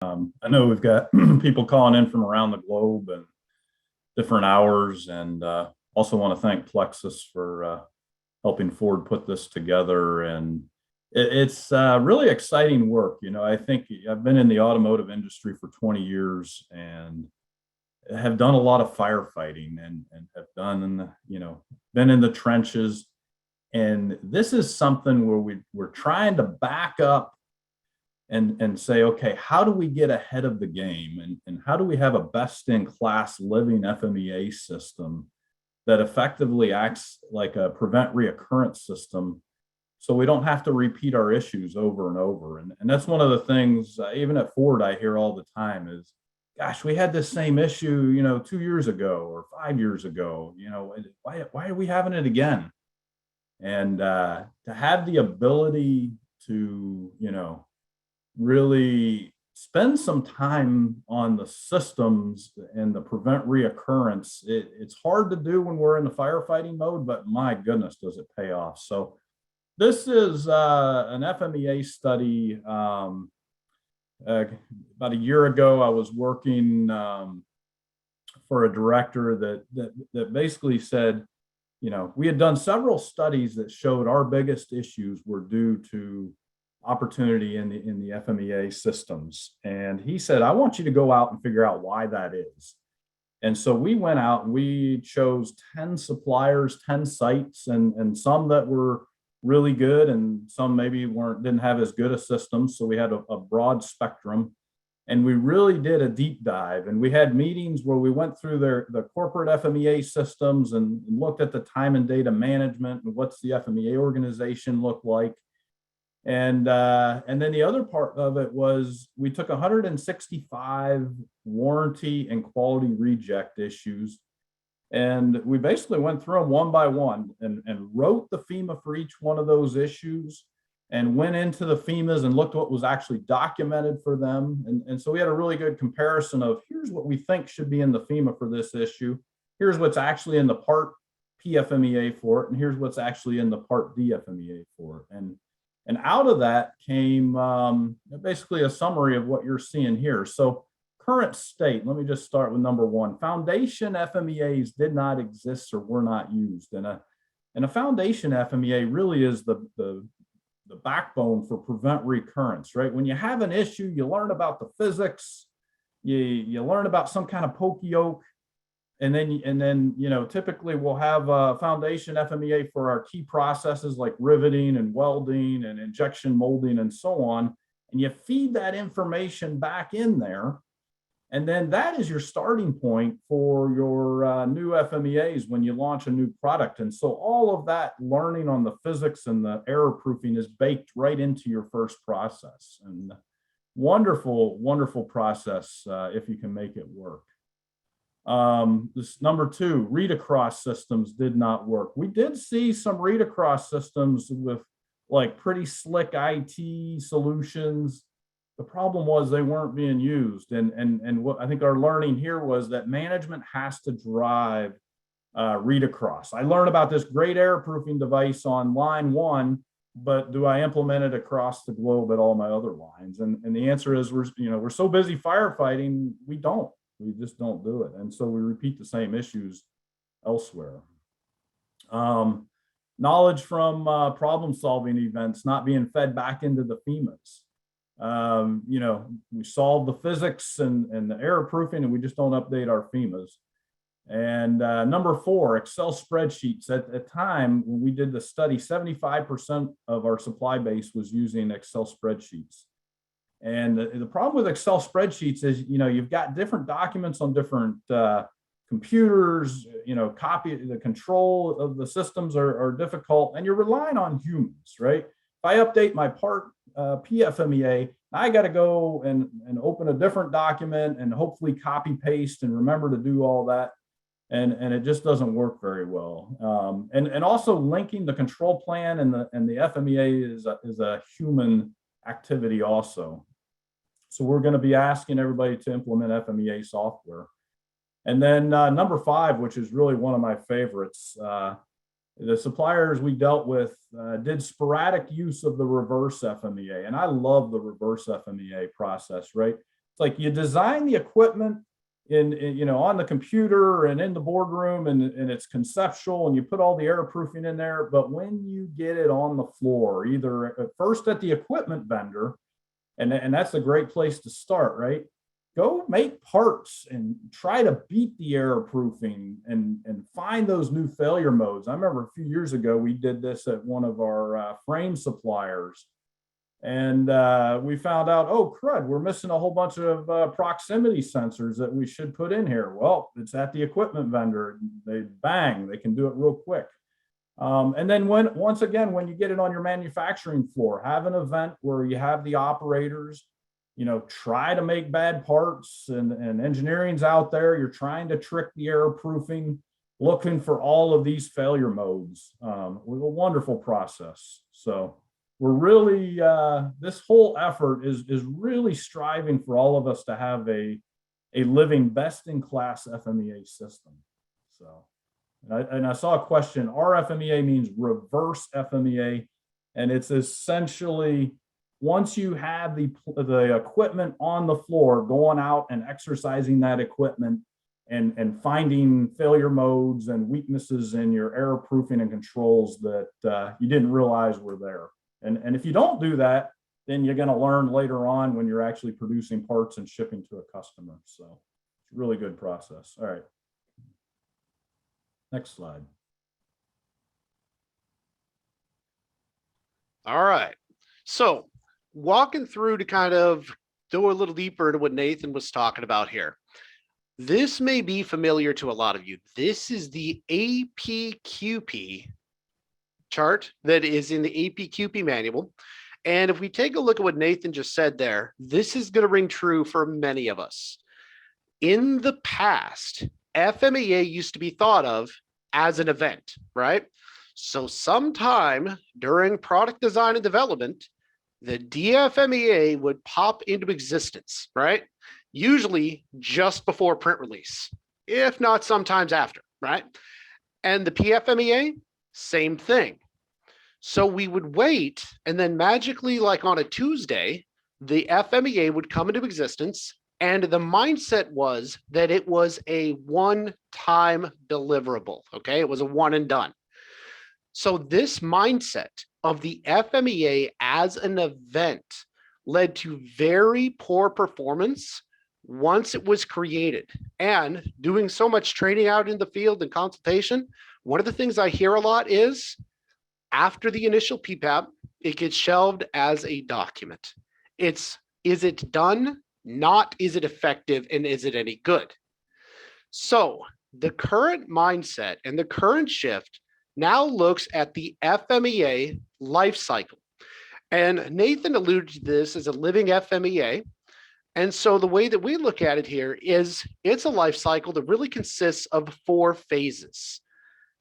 I know we've got people calling in from around the globe and different hours, and also want to thank Plexus for helping Ford put this together. And it's really exciting work. You know, I think I've been in the automotive industry for 20 years and have done a lot of firefighting and have done, been in the trenches. And this is something where we're trying to back up and say, okay, how do we get ahead of the game? And how do we have a best in class living FMEA system that effectively acts like a prevent reoccurrence system so we don't have to repeat our issues over and over? And that's one of the things, even at Ford, I hear all the time is, gosh, we had this same issue, 2 years ago or 5 years ago, why are we having it again? And to have the ability to, really spend some time on the systems and the prevent reoccurrence. It's hard to do when we're in the firefighting mode, but my goodness, does it pay off. So this is an FMEA study. About a year ago, I was working for a director that basically said, we had done several studies that showed our biggest issues were due to opportunity in the FMEA systems. And he said, I want you to go out and figure out why that is. And so we went out and we chose 10 suppliers, 10 sites, and some that were really good and some maybe didn't have as good a system. So we had a broad spectrum. And we really did a deep dive. And we had meetings where we went through the corporate FMEA systems and looked at the time and data management and what's the FMEA organization look like. And then the other part of it was we took 165 warranty and quality reject issues. And we basically went through them one by one and wrote the FEMA for each one of those issues and went into the FEMAs and looked what was actually documented for them. And so we had a really good comparison of here's what we think should be in the FEMA for this issue. Here's what's actually in the Part PFMEA for it. And here's what's actually in the Part DFMEA for it. And out of that came basically a summary of what you're seeing here. So current state, let me just start with number one. Foundation FMEAs did not exist or were not used. And a foundation FMEA really is the backbone for prevent recurrence, right? When you have an issue, you learn about the physics, you learn about some kind of pokey yoke, and then typically we'll have a foundation FMEA for our key processes like riveting and welding and injection molding and so on. And you feed that information back in there. And then that is your starting point for your new FMEAs when you launch a new product. And so all of that learning on the physics and the error proofing is baked right into your first process. And wonderful, wonderful process if you can make it work. This number two, read across systems did not work. We did see some read across systems with like pretty slick IT solutions. The problem was they weren't being used. And what I think our learning here was that management has to drive read across. I learned about this great error proofing device on line one, but do I implement it across the globe at all my other lines? And the answer is we're so busy firefighting, we just don't do it. And so we repeat the same issues elsewhere. Knowledge from problem solving events not being fed back into the FEMAs. We solve the physics and the error proofing, and we just don't update our FEMAs. And number four, Excel spreadsheets. At the time when we did the study, 75% of our supply base was using Excel spreadsheets. And the problem with Excel spreadsheets is, you've got different documents on different computers, the control of the systems are difficult, and you're relying on humans, right? If I update my Part PFMEA, I got to go and open a different document and hopefully copy paste and remember to do all that. And it just doesn't work very well. And also linking the control plan and the FMEA is a human activity also. So we're going to be asking everybody to implement FMEA software. And then number five, which is really one of my favorites, the suppliers we dealt with did sporadic use of the reverse FMEA. And I love the reverse FMEA process, right? It's like you design the equipment in on the computer and in the boardroom, and it's conceptual, and you put all the air proofing in there. But when you get it on the floor, either at first at the equipment vendor, and that's a great place to start, right? Go make parts and try to beat the error proofing and find those new failure modes. I remember a few years ago, we did this at one of our frame suppliers. And we found out, oh, crud, we're missing a whole bunch of proximity sensors that we should put in here. Well, it's at the equipment vendor. They can do it real quick. And then once again, when you get it on your manufacturing floor, have an event where you have the operators, try to make bad parts, and engineering's out there. You're trying to trick the error proofing, looking for all of these failure modes. With a wonderful process. So we're really, this whole effort is really striving for all of us to have a living best-in-class FMEA system. So, and I saw a question, RFMEA means reverse FMEA, and it's essentially once you have the equipment on the floor, going out and exercising that equipment and finding failure modes and weaknesses in your error proofing and controls that you didn't realize were there. And if you don't do that, then you're going to learn later on when you're actually producing parts and shipping to a customer. So it's a really good process. All right. Next slide. All right. So walking through to kind of go a little deeper into what Nathan was talking about here. This may be familiar to a lot of you. This is the APQP chart that is in the APQP manual. And if we take a look at what Nathan just said there, this is going to ring true for many of us. In the past, FMEA used to be thought of as an event, right? So sometime during product design and development, the DFMEA would pop into existence, right? Usually just before print release, if not sometimes after, right? And the PFMEA, same thing. So we would wait, and then magically, like on a Tuesday, the FMEA would come into existence, and the mindset was that it was a one-time deliverable, okay? It was a one and done. So this mindset of the FMEA as an event led to very poor performance once it was created. And doing so much training out in the field and consultation, one of the things I hear a lot is, after the initial PPAP, it gets shelved as a document. Is it done? Not is it effective, and is it any good? So the current mindset and the current shift now looks at the FMEA life cycle. And Nathan alluded to this as a living FMEA. And so the way that we look at it here is it's a life cycle that really consists of 4 phases,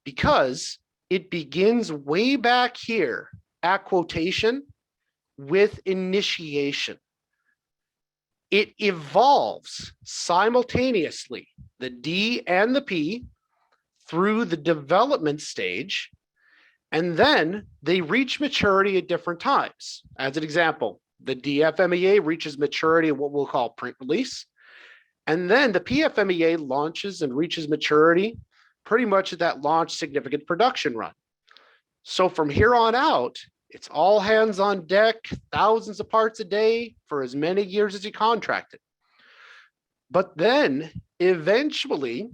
because it begins way back here at quotation with initiation. It evolves simultaneously, the D and the P, through the development stage, and then they reach maturity at different times. As an example, the DFMEA reaches maturity in what we'll call print release, and then the PFMEA launches and reaches maturity pretty much at that launch significant production run. So from here on out, it's all hands on deck, thousands of parts a day for as many years as you contracted. But then eventually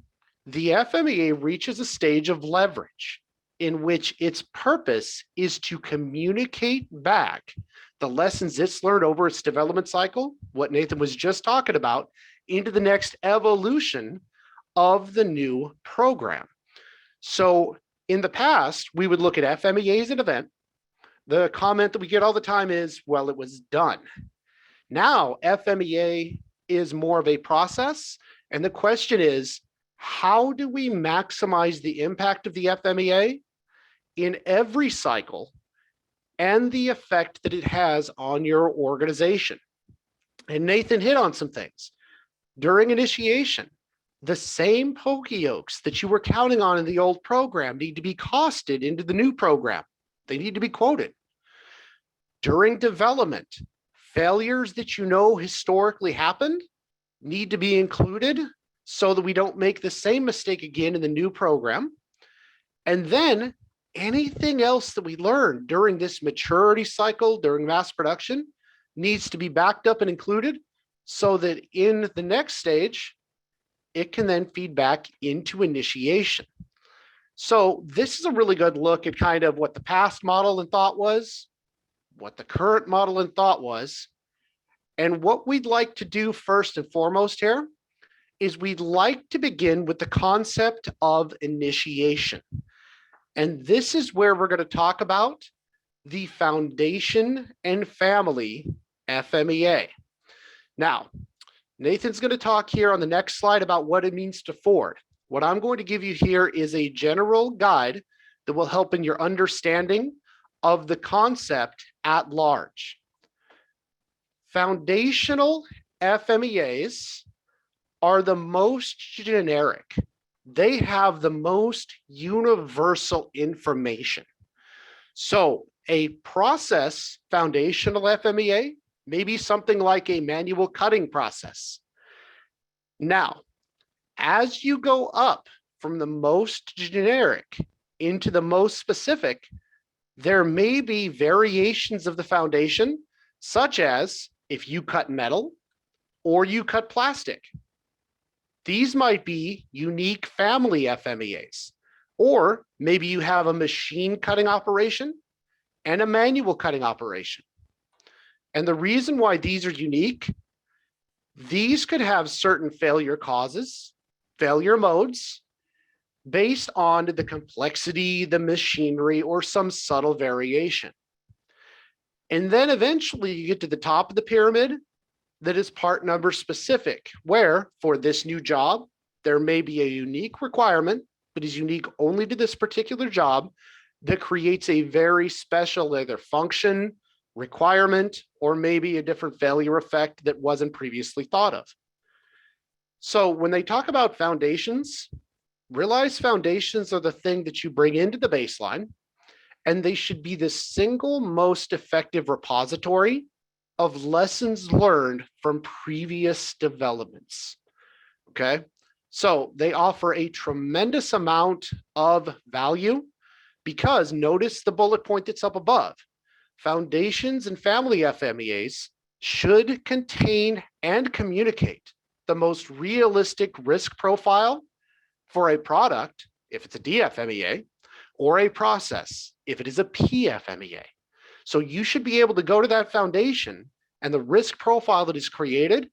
the FMEA reaches a stage of leverage in which its purpose is to communicate back the lessons it's learned over its development cycle, what Nathan was just talking about, into the next evolution of the new program. So in the past, we would look at FMEA as an event. The comment that we get all the time is, well, it was done. Now, FMEA is more of a process. And the question is, how do we maximize the impact of the FMEA in every cycle and the effect that it has on your organization? And Nathan hit on some things. During initiation, the same poka-yokes that you were counting on in the old program need to be costed into the new program. They need to be quoted. During development, failures that you know historically happened need to be included so that we don't make the same mistake again in the new program. And then anything else that we learn during this maturity cycle, during mass production, needs to be backed up and included so that in the next stage, it can then feed back into initiation. So this is a really good look at kind of what the past model and thought was, what the current model and thought was, and what we'd like to do first and foremost here is we'd like to begin with the concept of initiation. And this is where we're going to talk about the foundation and family FMEA. Now, Nathan's going to talk here on the next slide about what it means to Ford. What I'm going to give you here is a general guide that will help in your understanding of the concept at large. Foundational FMEAs are the most generic. They have the most universal information. So a process foundational FMEA may be something like a manual cutting process. Now, as you go up from the most generic into the most specific, there may be variations of the foundation, such as if you cut metal or you cut plastic. These might be unique family FMEAs, or maybe you have a machine cutting operation and a manual cutting operation. And the reason why these are unique, these could have certain failure causes, failure modes, based on the complexity, the machinery, or some subtle variation. And then eventually you get to the top of the pyramid that is part number specific, where for this new job, there may be a unique requirement that is unique only to this particular job that creates a very special either function, requirement, or maybe a different failure effect that wasn't previously thought of. So when they talk about foundations, realize foundations are the thing that you bring into the baseline, and they should be the single most effective repository of lessons learned from previous developments. Okay, so they offer a tremendous amount of value because notice the bullet point that's up above. Foundations and family FMEAs should contain and communicate the most realistic risk profile for a product, if it's a DFMEA, or a process, if it is a PFMEA. So you should be able to go to that foundation, and the risk profile that is created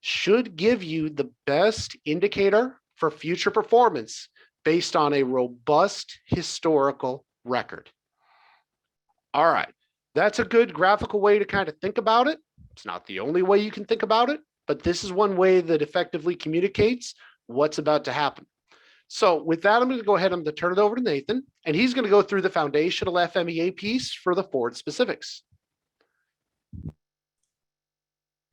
should give you the best indicator for future performance based on a robust historical record. All right, that's a good graphical way to kind of think about it. It's not the only way you can think about it, but this is one way that effectively communicates what's about to happen. So with that, I'm going to go ahead and I'm going to turn it over to Nathan, and he's going to go through the foundational FMEA piece for the Ford specifics.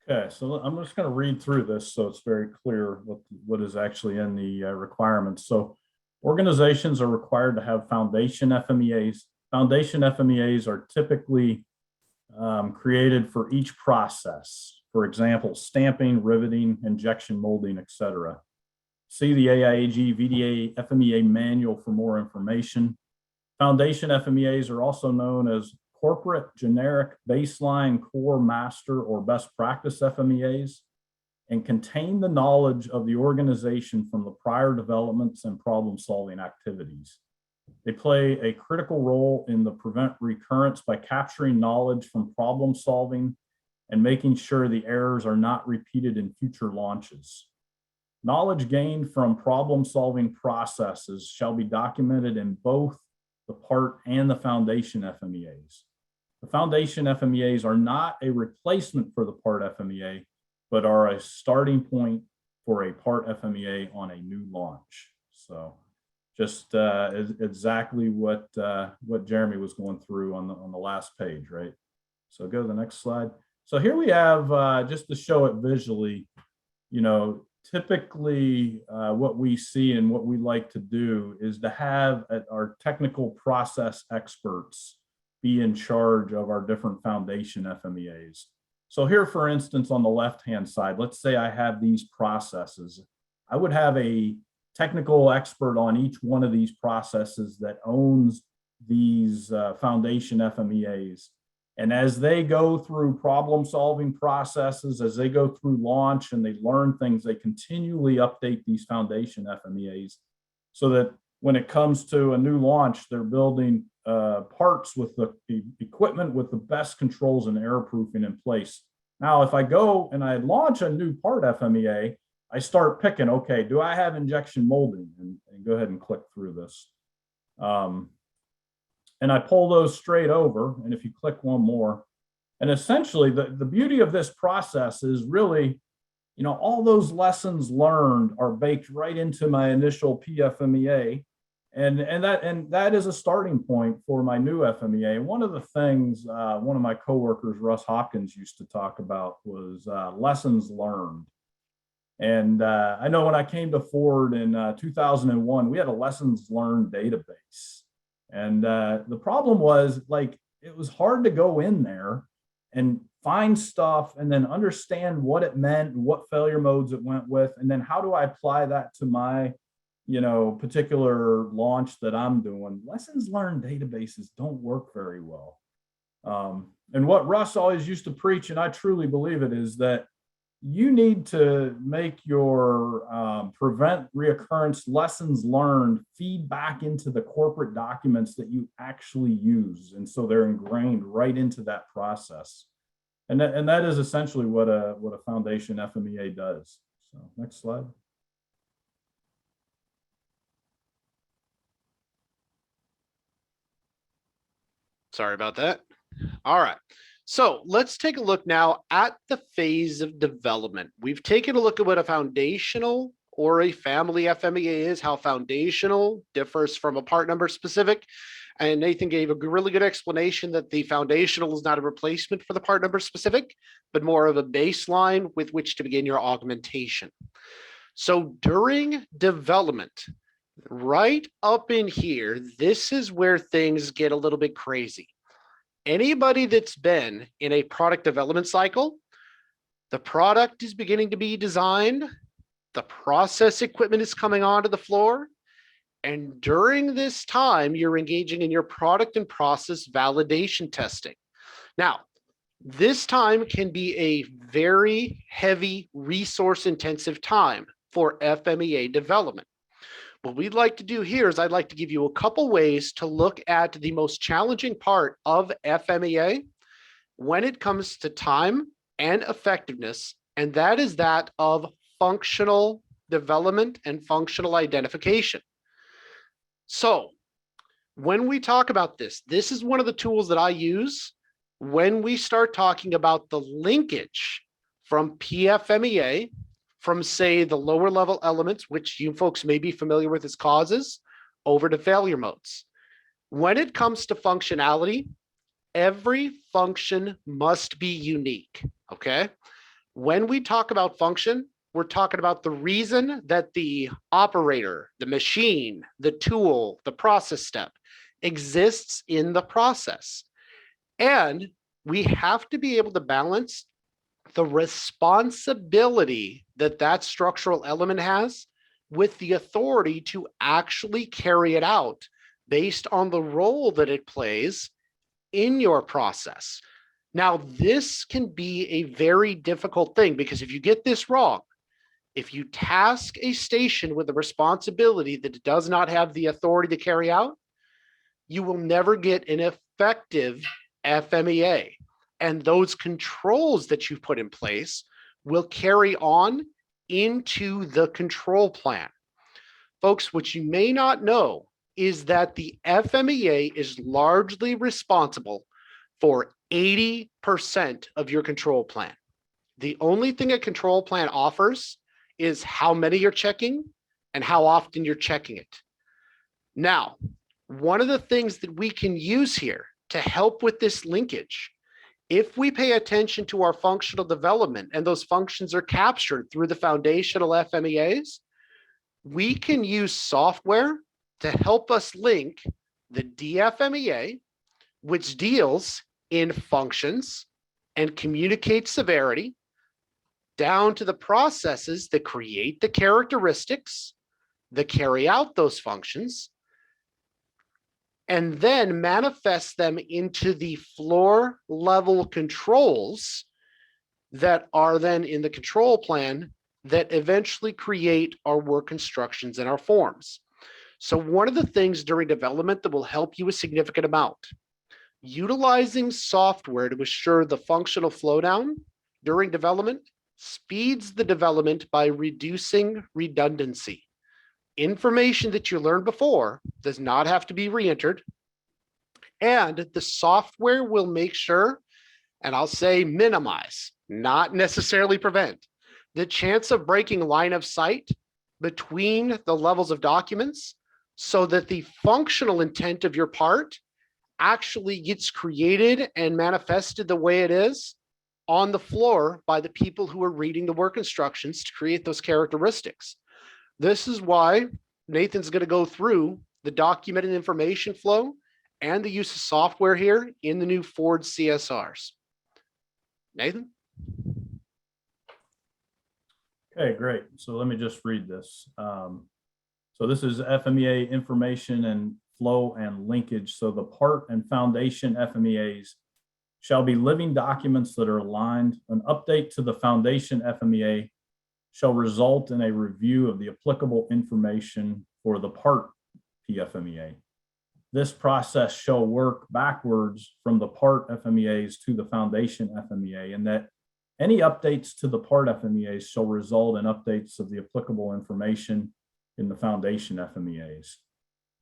Okay, so I'm just going to read through this so it's very clear what is actually in the requirements. So organizations are required to have foundation FMEAs. Foundation FMEAs are typically created for each process. For example, stamping, riveting, injection molding, etc. See the AIAG VDA FMEA manual for more information. Foundation FMEAs are also known as corporate, generic, baseline, core, master, or best practice FMEAs, and contain the knowledge of the organization from the prior developments and problem-solving activities. They play a critical role in the prevent recurrence by capturing knowledge from problem solving and making sure the errors are not repeated in future launches. Knowledge gained from problem-solving processes shall be documented in both the part and the foundation FMEAs. The foundation FMEAs are not a replacement for the part FMEA, but are a starting point for a part FMEA on a new launch. So just exactly what Jeremy was going through on the last page, right? So go to the next slide. So here we have, just to show it visually, you know, typically what we see and what we like to do is to have our technical process experts be in charge of our different foundation FMEAs. So here, for instance, on the left-hand side, let's say I have these processes. I would have a technical expert on each one of these processes that owns these foundation FMEAs. And as they go through problem-solving processes, as they go through launch and they learn things, they continually update these foundation FMEAs so that when it comes to a new launch, they're building parts with the equipment with the best controls and error proofing in place. Now, if I go and I launch a new part FMEA, I start picking, okay, do I have injection molding? And go ahead and click through this. And I pull those straight over. And if you click one more, and essentially the beauty of this process is really, you know, all those lessons learned are baked right into my initial PFMEA. And that is a starting point for my new FMEA. And one of the things one of my coworkers, Russ Hopkins, used to talk about was lessons learned. And I know when I came to Ford in 2001, we had a lessons learned database. And the problem was, like, it was hard to go in there and find stuff and then understand what it meant, what failure modes it went with, and then how do I apply that to my, you know, particular launch that I'm doing. Lessons learned databases don't work very well. And what Russ always used to preach, and I truly believe it, is that you need to make your prevent reoccurrence lessons learned feed back into the corporate documents that you actually use. And so they're ingrained right into that process. And that is essentially what a foundation FMEA does. So next slide. Sorry about that. All right. So let's take a look now at the phase of development. We've taken a look at what a foundational or a family FMEA is, how foundational differs from a part number specific. And Nathan gave a really good explanation that the foundational is not a replacement for the part number specific, but more of a baseline with which to begin your augmentation. So during development, right up in here, this is where things get a little bit crazy. Anybody that's been in a product development cycle, the product is beginning to be designed, the process equipment is coming onto the floor, and during this time, you're engaging in your product and process validation testing. Now, this time can be a very heavy resource-intensive time for FMEA development. What we'd like to do here is I'd like to give you a couple ways to look at the most challenging part of FMEA when it comes to time and effectiveness, and that is that of functional development and functional identification. So when we talk about this, this is one of the tools that I use when we start talking about the linkage from PFMEA, from, say, the lower level elements, which you folks may be familiar with as causes, over to failure modes. When it comes to functionality, every function must be unique, okay? When we talk about function, we're talking about the reason that the operator, the machine, the tool, the process step exists in the process. And we have to be able to balance the responsibility that that structural element has with the authority to actually carry it out based on the role that it plays in your process. Now, this can be a very difficult thing because if you get this wrong, if you task a station with a responsibility that it does not have the authority to carry out, you will never get an effective FMEA. And those controls that you've put in place will carry on into the control plan. Folks, what you may not know is that the FMEA is largely responsible for 80% of your control plan. The only thing a control plan offers is how many you're checking and how often you're checking it. Now, one of the things that we can use here to help with this linkage, if we pay attention to our functional development and those functions are captured through the foundational FMEAs, we can use software to help us link the DFMEA, which deals in functions, and communicate severity down to the processes that create the characteristics that carry out those functions, and then manifest them into the floor level controls that are then in the control plan that eventually create our work instructions and our forms. So one of the things during development that will help you a significant amount, utilizing software to assure the functional flow down during development speeds the development by reducing redundancy. Information that you learned before does not have to be re-entered, and the software will make sure, and I'll say minimize, not necessarily prevent, the chance of breaking line of sight between the levels of documents so that the functional intent of your part actually gets created and manifested the way it is on the floor by the people who are reading the work instructions to create those characteristics. This is why Nathan's going to go through the documented information flow and the use of software here in the new Ford CSRs. Nathan? Okay, great. So let me just read this. So this is FMEA information and flow and linkage. So the part and foundation FMEAs shall be living documents that are aligned. An update to the foundation FMEA shall result in a review of the applicable information for the part PFMEA. This process shall work backwards from the part FMEAs to the foundation FMEA, and that any updates to the part FMEAs shall result in updates of the applicable information in the foundation FMEAs.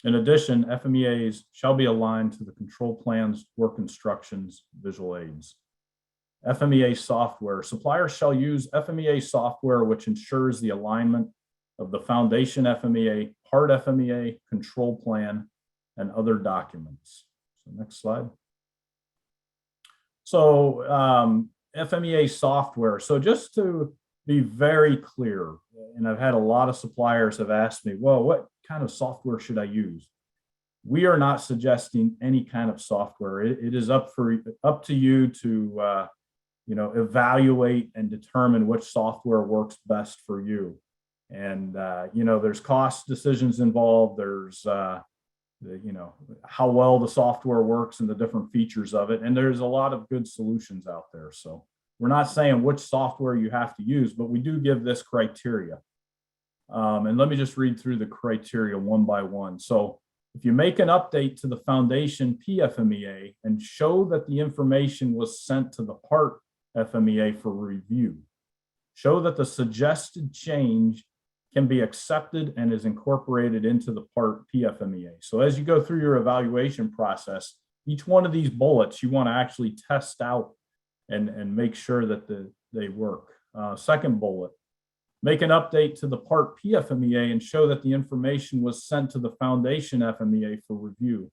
In addition, FMEAs shall be aligned to the control plans, work instructions, visual aids. FMEA software. Suppliers shall use FMEA software which ensures the alignment of the foundation FMEA, part FMEA, control plan, and other documents. So next slide. So FMEA software. So just to be very clear, and I've had a lot of suppliers have asked me, well, what kind of software should I use? We are not suggesting any kind of software. It is up to you to evaluate and determine which software works best for you. And there's cost decisions involved. There's how well the software works and the different features of it. And there's a lot of good solutions out there. So we're not saying which software you have to use, but we do give this criteria. And let me just read through the criteria one by one. So if you make an update to the foundation PFMEA and show that the information was sent to the part FMEA for review, show that the suggested change can be accepted and is incorporated into the part PFMEA. So as you go through your evaluation process, each one of these bullets you want to actually test out and make sure that they work. Second bullet, make an update to the part PFMEA and show that the information was sent to the foundation FMEA for review.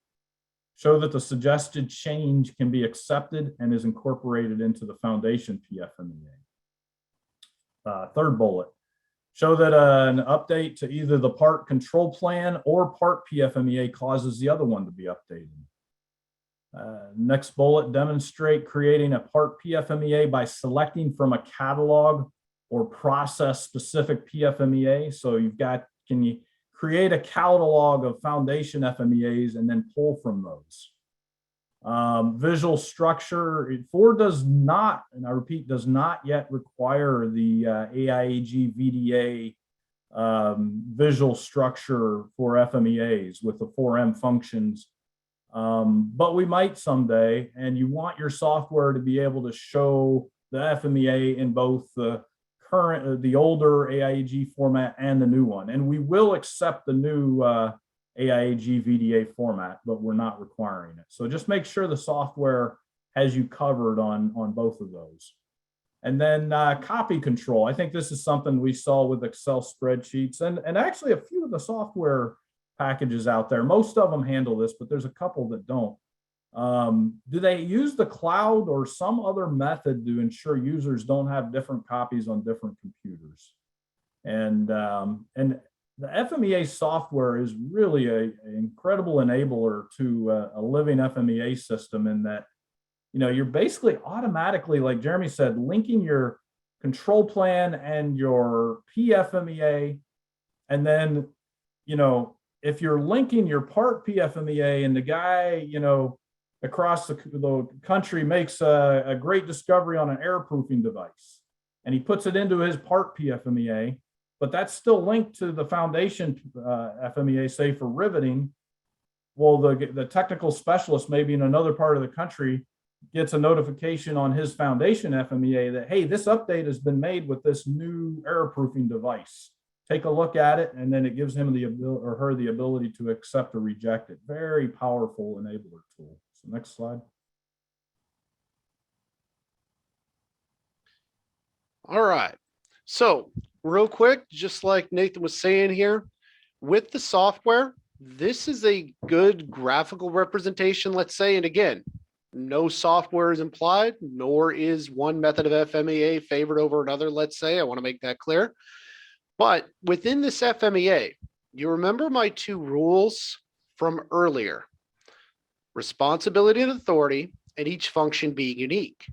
Show that the suggested change can be accepted and is incorporated into the foundation PFMEA. Third bullet, show that an update to either the part control plan or part PFMEA causes the other one to be updated. Next bullet, demonstrate creating a part PFMEA by selecting from a catalog or process specific PFMEA. So can you create a catalog of foundation FMEAs and then pull from those? Visual structure, Ford does not, and I repeat, does not yet require the AIAG VDA visual structure for FMEAs with the 4M functions. But we might someday, and you want your software to be able to show the FMEA in both the older AIAG format and the new one. And we will accept the new AIAG VDA format, but we're not requiring it. So just make sure the software has you covered on both of those. And then copy control. I think this is something we saw with Excel spreadsheets and actually a few of the software packages out there. Most of them handle this, but there's a couple that don't. Do they use the cloud or some other method to ensure users don't have different copies on different computers? And the FMEA software is really an incredible enabler to a living FMEA system in that, you're basically automatically, like Jeremy said, linking your control plan and your PFMEA. And then, if you're linking your part PFMEA and the guy, across the country makes a great discovery on an airproofing device and he puts it into his part PFMEA, but that's still linked to the foundation FMEA, say for riveting. Well, the technical specialist, maybe in another part of the country, gets a notification on his foundation FMEA that, hey, this update has been made with this new airproofing device. Take a look at it, and then it gives him the ability or her the ability to accept or reject it. Very powerful enabler tool. So next slide. All right. So real quick, just like Nathan was saying here, with the software, this is a good graphical representation, let's say. And again, no software is implied, nor is one method of FMEA favored over another, let's say. I want to make that clear. But within this FMEA, you remember my two rules from earlier: responsibility and authority, and each function being unique.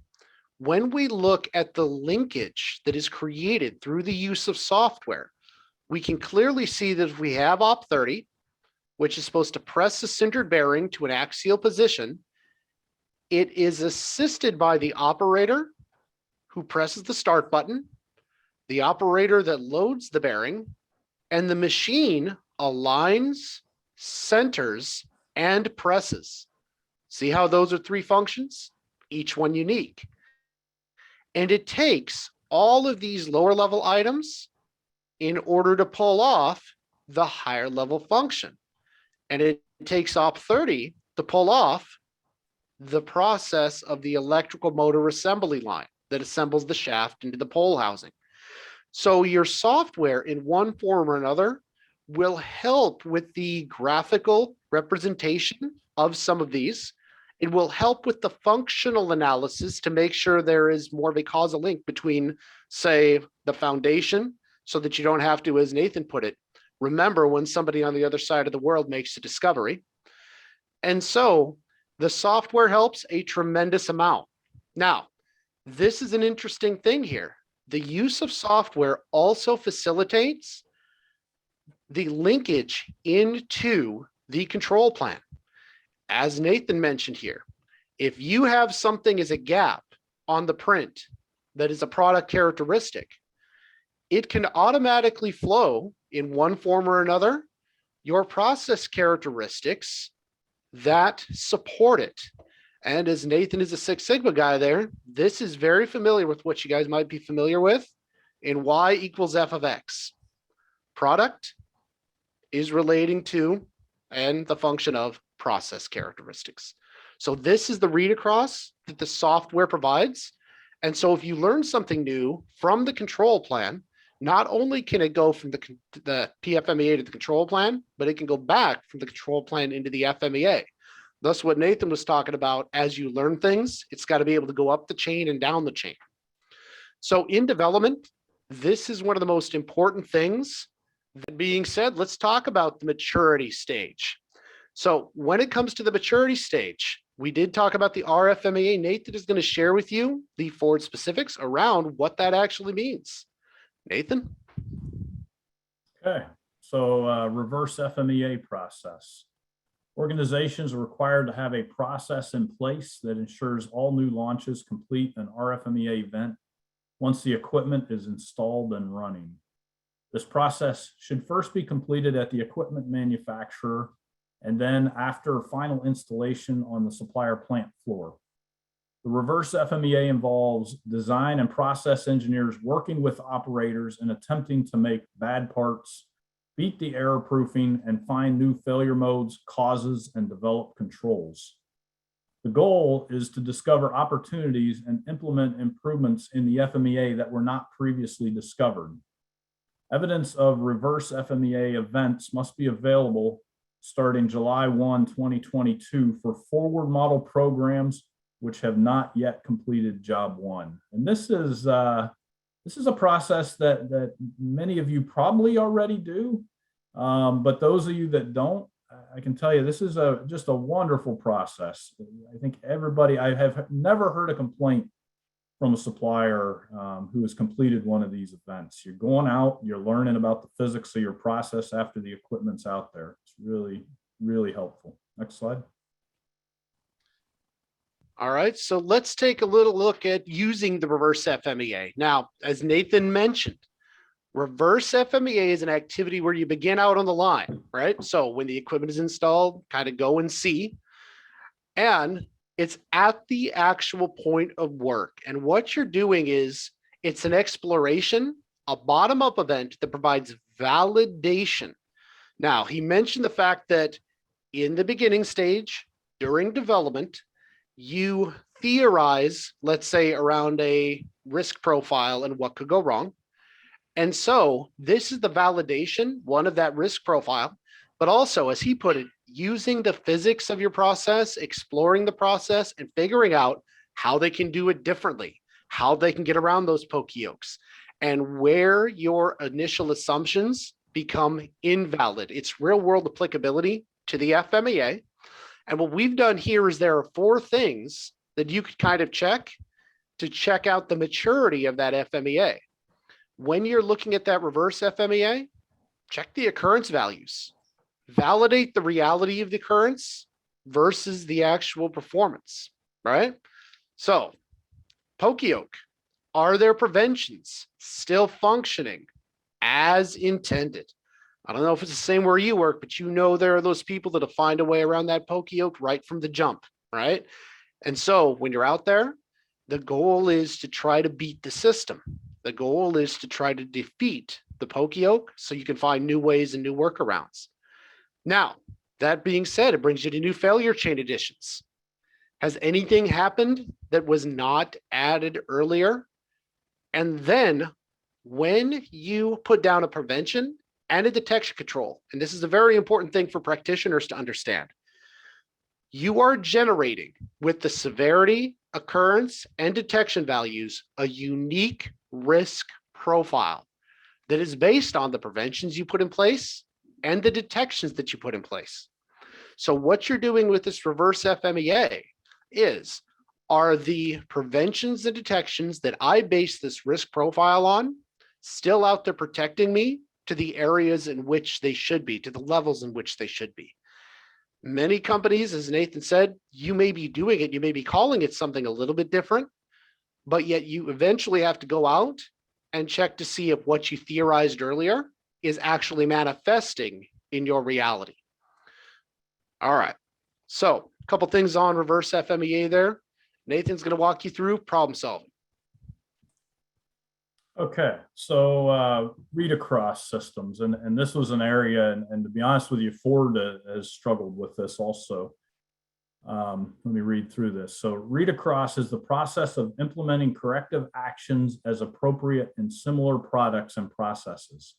When we look at the linkage that is created through the use of software, we can clearly see that if we have op30, which is supposed to press the sintered bearing to an axial position, it is assisted by the operator who presses the start button, the operator that loads the bearing, and the machine aligns, centers, and presses. See how those are three functions? Each one unique. And it takes all of these lower level items in order to pull off the higher level function. And it takes op30 to pull off the process of the electrical motor assembly line that assembles the shaft into the pole housing. So your software in one form or another will help with the graphical representation of some of these. It will help with the functional analysis to make sure there is more of a causal link between, say, the foundation, so that you don't have to, as Nathan put it, remember when somebody on the other side of the world makes a discovery. And so the software helps a tremendous amount. Now, this is an interesting thing here. The use of software also facilitates the linkage into the control plan. As Nathan mentioned here, if you have something as a gap on the print that is a product characteristic, it can automatically flow in one form or another your process characteristics that support it. And as Nathan is a Six Sigma guy there, this is very familiar with what you guys might be familiar with in Y equals F of X. Product is relating to and the function of process characteristics. So this is the read across that the software provides. And so if you learn something new from the control plan, not only can it go from the PFMEA to the control plan, but it can go back from the control plan into the FMEA. Thus, what Nathan was talking about, as you learn things, it's got to be able to go up the chain and down the chain. So in development, this is one of the most important things. That being said, let's talk about the maturity stage. So when it comes to the maturity stage, we did talk about the RFMEA. Nathan is going to share with you the forward specifics around what that actually means. Nathan? Okay, so reverse FMEA process. Organizations are required to have a process in place that ensures all new launches complete an RFMEA event once the equipment is installed and running. This process should first be completed at the equipment manufacturer and then after final installation on the supplier plant floor. The reverse FMEA involves design and process engineers working with operators and attempting to make bad parts, beat the error proofing, and find new failure modes, causes, and develop controls. The goal is to discover opportunities and implement improvements in the FMEA that were not previously discovered. Evidence of reverse FMEA events must be available starting July 1, 2022 for forward model programs which have not yet completed job one. And this is a process that many of you probably already do, but those of you that don't, I can tell you, this is just a wonderful process. I think everybody, I have never heard a complaint from a supplier who has completed one of these events. You're going out, you're learning about the physics of your process after the equipment's out there. It's really, really helpful. Next slide. All right, so let's take a little look at using the reverse FMEA. Now, as Nathan mentioned, reverse FMEA is an activity where you begin out on the line, right? So when the equipment is installed, kind of go and see, and it's at the actual point of work. And what you're doing is it's an exploration, a bottom-up event that provides validation. Now, he mentioned the fact that in the beginning stage, during development, you theorize, let's say, around a risk profile and what could go wrong. And so this is the validation, one of that risk profile, but also, as he put it, using the physics of your process, exploring the process and figuring out how they can do it differently, how they can get around those pokey-yokes, and where your initial assumptions become invalid. It's real world applicability to the FMEA. And what we've done here is there are 4 things that you could kind of check to check out the maturity of that FMEA. When you're looking at that reverse FMEA, check the occurrence values. Validate the reality of the occurrence versus the actual performance, right? So, poke-yoke, are their preventions still functioning as intended? I don't know if it's the same where you work, but you know there are those people that'll find a way around that poke-yoke right from the jump, right? And so when you're out there, the goal is to try to beat the system. The goal is to try to defeat the poke-yoke so you can find new ways and new workarounds. Now, that being said, it brings you to new failure chain additions. Has anything happened that was not added earlier? And then when you put down a prevention and a detection control, and this is a very important thing for practitioners to understand, you are generating with the severity, occurrence, and detection values a unique risk profile that is based on the preventions you put in place and the detections that you put in place. So what you're doing with this reverse FMEA is, are the preventions and detections that I base this risk profile on still out there protecting me to the areas in which they should be, to the levels in which they should be? Many companies, as Nathan said, you may be doing it, you may be calling it something a little bit different, but yet you eventually have to go out and check to see if what you theorized earlier is actually manifesting in your reality. All right, so a couple things on reverse FMEA there. Nathan's going to walk you through problem solving. Okay, so read across systems, and this was an area, and to be honest with you, Ford has struggled with this also. Let me read through this. So read across is the process of implementing corrective actions as appropriate in similar products and processes.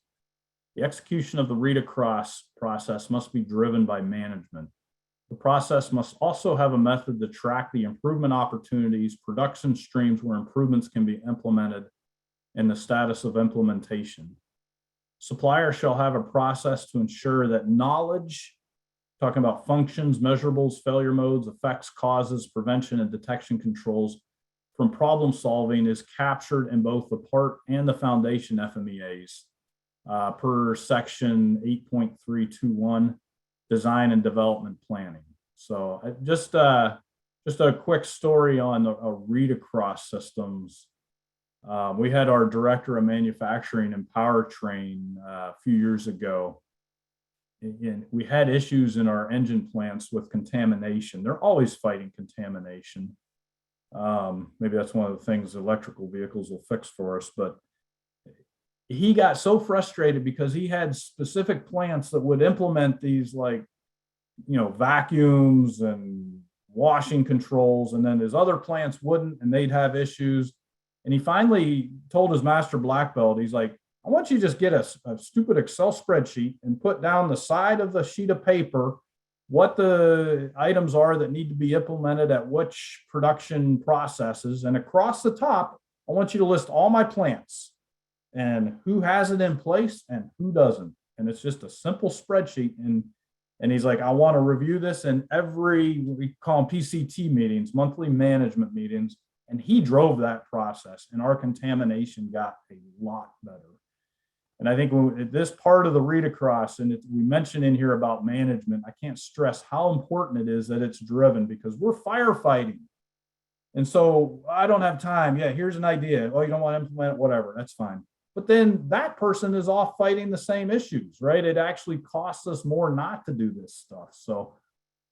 The execution of the read across process must be driven by management. The process must also have a method to track the improvement opportunities, production streams where improvements can be implemented, and the status of implementation. Suppliers shall have a process to ensure that knowledge, talking about functions, measurables, failure modes, effects, causes, prevention, and detection controls from problem solving, is captured in both the part and the foundation FMEAs per section 8.321, design and development planning. So just a quick story on a read across systems. We had our director of manufacturing and powertrain a few years ago, and we had issues in our engine plants with contamination. They're always fighting contamination. Maybe that's one of the things electrical vehicles will fix for us, but he got so frustrated because he had specific plants that would implement these, like, vacuums and washing controls, and then his other plants wouldn't, and they'd have issues. And he finally told his master black belt, he's like, I want you to just get a stupid Excel spreadsheet and put down the side of the sheet of paper what the items are that need to be implemented at which production processes. And across the top, I want you to list all my plants and who has it in place and who doesn't. And it's just a simple spreadsheet. And And he's like, I want to review this in we call them PCT meetings, monthly management meetings. And he drove that process, and our contamination got a lot better. And I think this part of the read across, and we mentioned in here about management, I can't stress how important it is that it's driven, because we're firefighting. And so I don't have time. Yeah, here's an idea. Oh, you don't want to implement it, whatever, that's fine. But then that person is off fighting the same issues, right? It actually costs us more not to do this stuff. So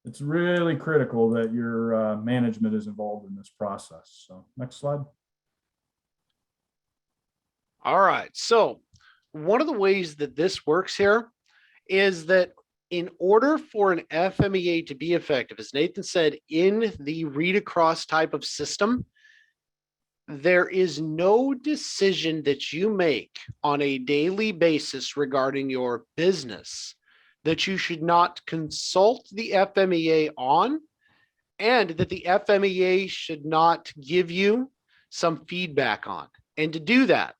it's really critical that your management is involved in this process. So next slide. All right. So one of the ways that this works here is that in order for an FMEA to be effective, as Nathan said, in the read across type of system, there is no decision that you make on a daily basis regarding your business that you should not consult the FMEA on, and that the FMEA should not give you some feedback on. And to do that,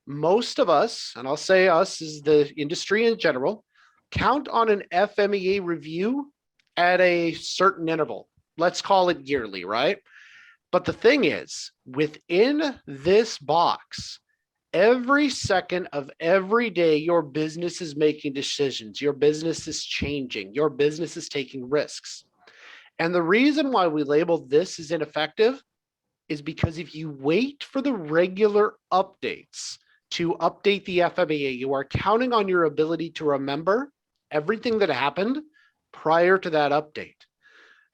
most of us, and I'll say us as the industry in general, count on an FMEA review at a certain interval. Let's call it yearly, right? But the thing is, within this box, every second of every day, your business is making decisions. Your business is changing. Your business is taking risks. And the reason why we label this as ineffective is because if you wait for the regular updates to update the FMEA, you are counting on your ability to remember everything that happened prior to that update.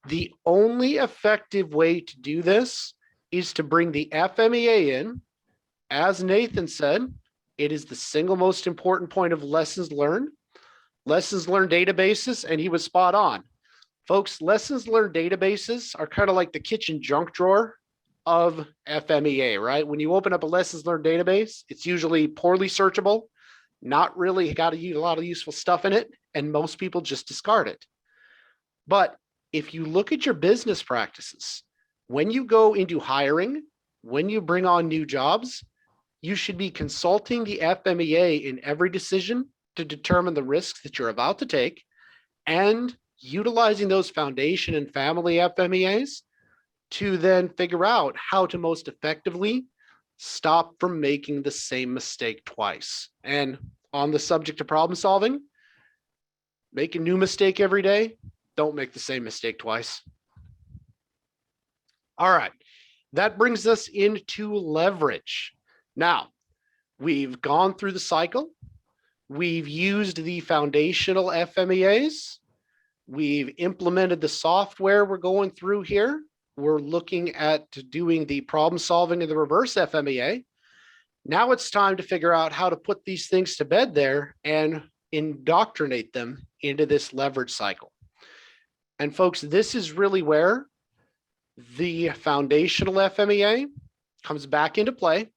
The only effective way to do this is to bring the FMEA in. As Nathan said, it is the single most important point of lessons learned databases, and he was spot on. Folks, lessons learned databases are kind of like the kitchen junk drawer of FMEA, right? When you open up a lessons learned database, it's usually poorly searchable, not really got a lot of useful stuff in it, and most people just discard it. But if you look at your business practices, when you go into hiring, when you bring on new jobs, you should be consulting the FMEA in every decision to determine the risks that you're about to take, and utilizing those foundation and family FMEAs to then figure out how to most effectively stop from making the same mistake twice. And on the subject of problem solving, make a new mistake every day. Don't make the same mistake twice. All right, that brings us into leverage. Now, we've gone through the cycle. We've used the foundational FMEAs. We've implemented the software we're going through here. We're looking at doing the problem solving in the reverse FMEA. Now it's time to figure out how to put these things to bed there and indoctrinate them into this leverage cycle. And folks, this is really where the foundational FMEA comes back into play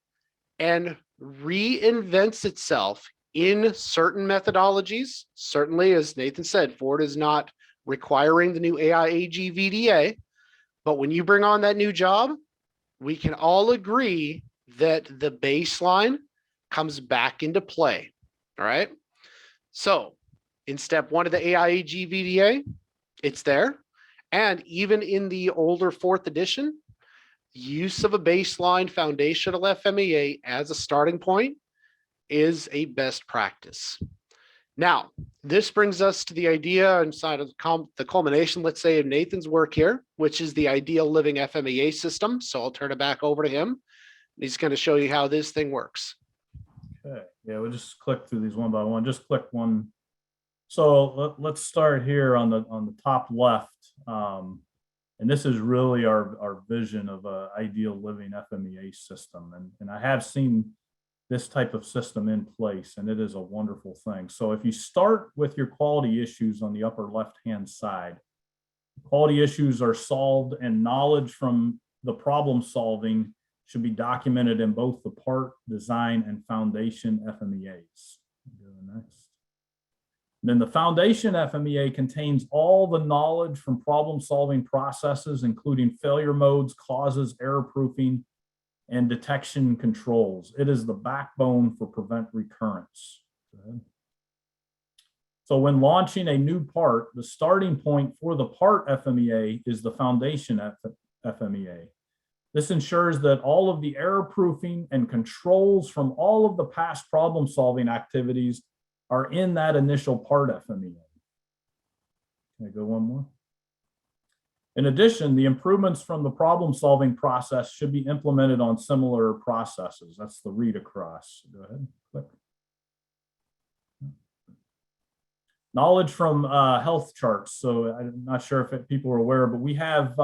and reinvents itself in certain methodologies. Certainly, as Nathan said, Ford is not requiring the new AIAG VDA, but when you bring on that new job, we can all agree that the baseline comes back into play. All right. So in step one of the AIAG VDA, it's there. And even in the older fourth edition, use of a baseline foundational FMEA as a starting point is a best practice. Now, this brings us to the idea inside of the culmination, let's say, of Nathan's work here, which is the ideal living FMEA system. So I'll turn it back over to him. He's going to show you how this thing works. Okay, yeah, we'll just click through these one by one. Just click one. So let's start here on the top left. And this is really our vision of an ideal living FMEA system. And I have seen this type of system in place, and it is a wonderful thing. So if you start with your quality issues on the upper left-hand side, quality issues are solved, and knowledge from the problem solving should be documented in both the part, design, and foundation FMEAs. Go to the next. Then the foundation FMEA contains all the knowledge from problem solving processes, including failure modes, causes, error proofing, and detection controls. It is the backbone for prevent recurrence. So So when launching a new part, the starting point for the part FMEA is the foundation FMEA. This ensures that all of the error proofing and controls from all of the past problem solving activities are in that initial part FMEA. Can I go one more? In addition, the improvements from the problem solving process should be implemented on similar processes. That's the read across. Go ahead, click. Knowledge from health charts. So I'm not sure if people are aware, but we have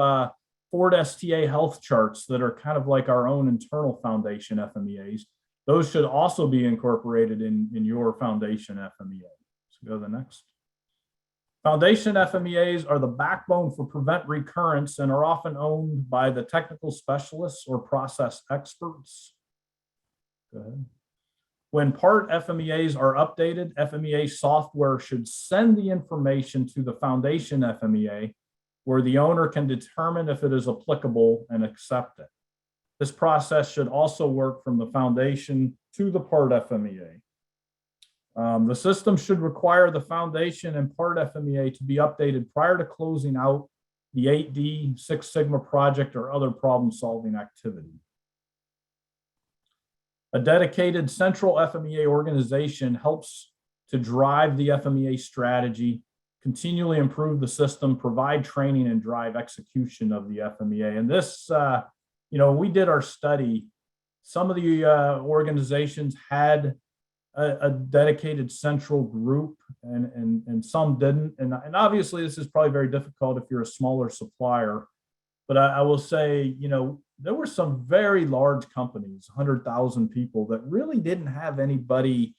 Ford STA health charts that are kind of like our own internal foundation FMEAs. Those should also be incorporated in your foundation FMEA. So go to the next. Foundation FMEAs are the backbone for prevent recurrence and are often owned by the technical specialists or process experts. Go ahead. When part FMEAs are updated, FMEA software should send the information to the foundation FMEA where the owner can determine if it is applicable and accept it. This process should also work from the foundation to the part FMEA. The system should require the foundation and part FMEA to be updated prior to closing out the 8D Six Sigma project or other problem-solving activity. A dedicated central FMEA organization helps to drive the FMEA strategy, continually improve the system, provide training, and drive execution of the FMEA. And this, we did our study. Some of the organizations had a dedicated central group and some didn't. And obviously this is probably very difficult if you're a smaller supplier, but I will say, there were some very large companies, 100,000 people that really didn't have anybody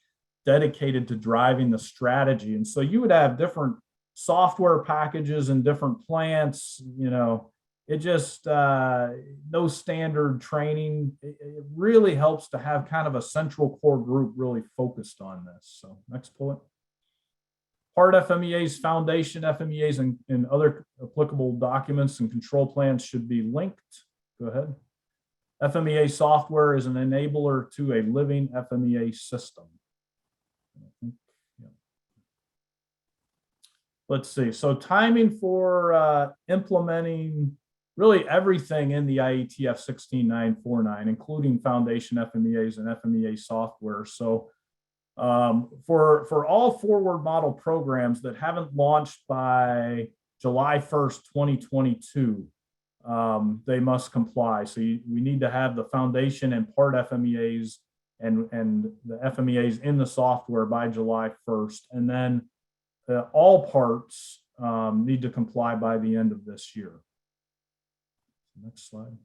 dedicated to driving the strategy. And so you would have different software packages in different plants, it just, no standard training. It really helps to have kind of a central core group really focused on this. So next bullet. Part FMEAs, foundation FMEAs, and other applicable documents and control plans should be linked. Go ahead. FMEA software is an enabler to a living FMEA system. Let's see. So timing for implementing really everything in the IETF 16949, including foundation FMEAs and FMEA software. So for all forward model programs that haven't launched by July 1st, 2022, they must comply. So we need to have the foundation and part FMEAs and the FMEAs in the software by July 1st. And then all parts need to comply by the end of this year. Next slide.